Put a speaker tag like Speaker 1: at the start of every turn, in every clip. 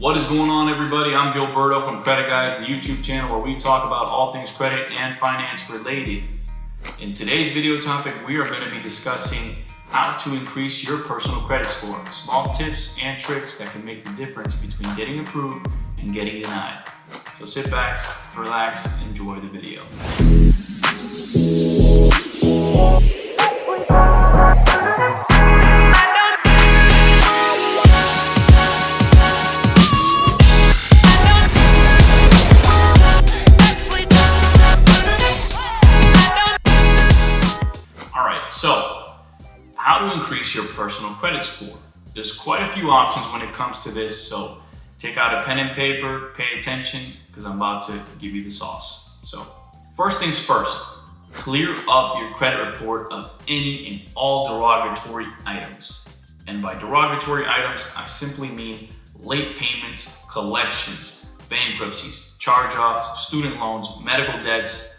Speaker 1: What is going on, everybody? I'm Gilberto from Credit Guys, the YouTube channel where we talk about all things credit and finance related. In today's video topic, we are going to be discussing how to increase your personal credit score. Small tips and tricks that can make the difference between getting approved and getting denied. So sit back, relax, enjoy the video. So, how to increase your personal credit score? There's quite a few options when it comes to this, so take out a pen and paper, pay attention, because I'm about to give you the sauce. So, first things first, clear up your credit report of any and all derogatory items. And by derogatory items, I simply mean late payments, collections, bankruptcies, charge-offs, student loans, medical debts.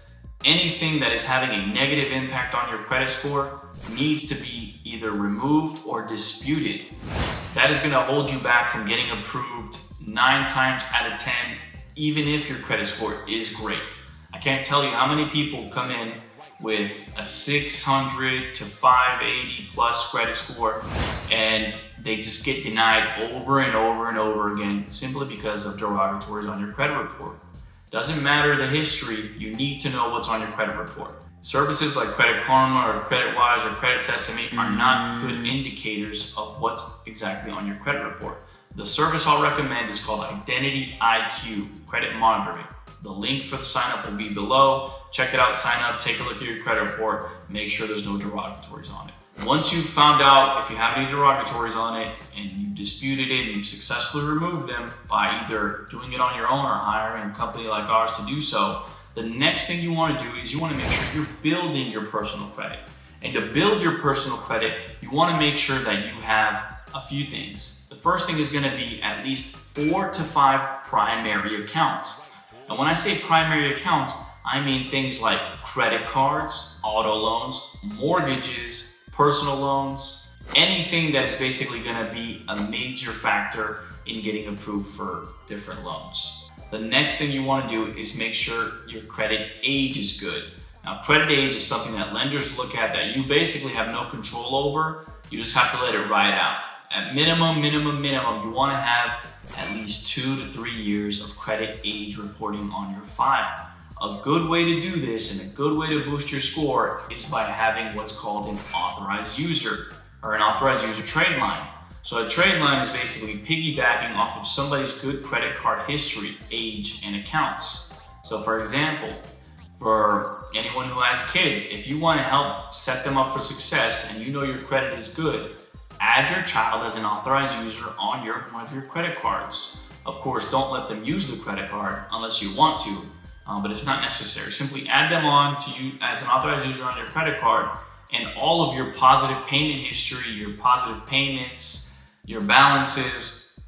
Speaker 1: Anything that is having a negative impact on your credit score needs to be either removed or disputed. That is going to hold you back from getting approved 9 times out of 10, even if your credit score is great. I can't tell you how many people come in with a 600 to 580 plus credit score and they just get denied over and over and over again simply because of derogatories on your credit report. Doesn't matter the history, you need to know what's on your credit report. Services like Credit Karma or CreditWise or Credit Sesame are not good indicators of what's exactly on your credit report. The service I'll recommend is called Identity IQ, Credit Monitoring. The link for the sign up will be below. Check it out, sign up, take a look at your credit report, make sure there's no derogatories on it. Once you've found out if you have any derogatories on it and you disputed it and you've successfully removed them by either doing it on your own or hiring a company like ours to do so, the next thing you want to do is you want to make sure you're building your personal credit. And to build your personal credit, you want to make sure that you have a few things. The first thing is going to be at least 4 to 5 primary accounts. And when I say primary accounts, I mean things like credit cards, auto loans, mortgages, personal loans, anything that is basically going to be a major factor in getting approved for different loans. The next thing you want to do is make sure your credit age is good. Now, credit age is something that lenders look at that you basically have no control over. You just have to let it ride out. At minimum, you want to have at least 2 to 3 years of credit age reporting on your file. A good way to do this and a good way to boost your score is by having what's called an authorized user or an authorized user trade line. So a trade line is basically piggybacking off of somebody's good credit card history, age, and accounts. So for example, for anyone who has kids, if you want to help set them up for success and you know your credit is good, add your child as an authorized user on one of your credit cards. Of course, don't let them use the credit card unless you want to. But it's not necessary. Simply add them on to you as an authorized user on your credit card, and all of your positive payment history, your positive payments, your balances,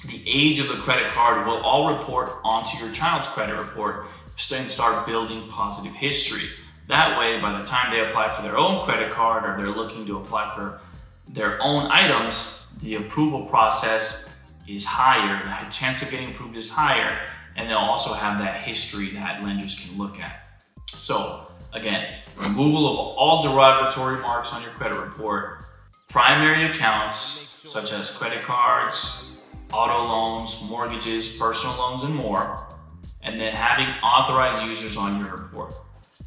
Speaker 1: the age of the credit card will all report onto your child's credit report and start building positive history. That way, by the time they apply for their own credit card or they're looking to apply for their own items, the approval process is higher, the chance of getting approved is higher, and they'll also have that history that lenders can look at. So again, removal of all derogatory marks on your credit report, primary accounts such as credit cards, auto loans, mortgages, personal loans, and more, and then having authorized users on your report.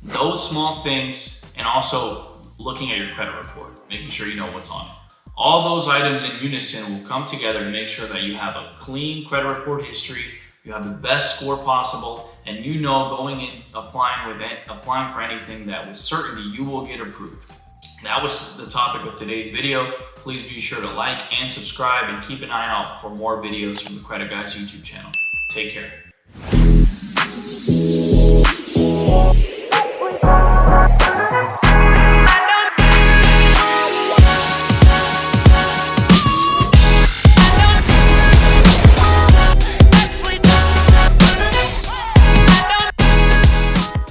Speaker 1: Those small things, and also looking at your credit report, making sure you know what's on it. All those items in unison will come together to make sure that you have a clean credit report history, you have the best score possible, and you know going in, applying for anything that with certainty you will get approved. That was the topic of today's video. Please be sure to like and subscribe and keep an eye out for more videos from the Credit Guys YouTube channel. Take care.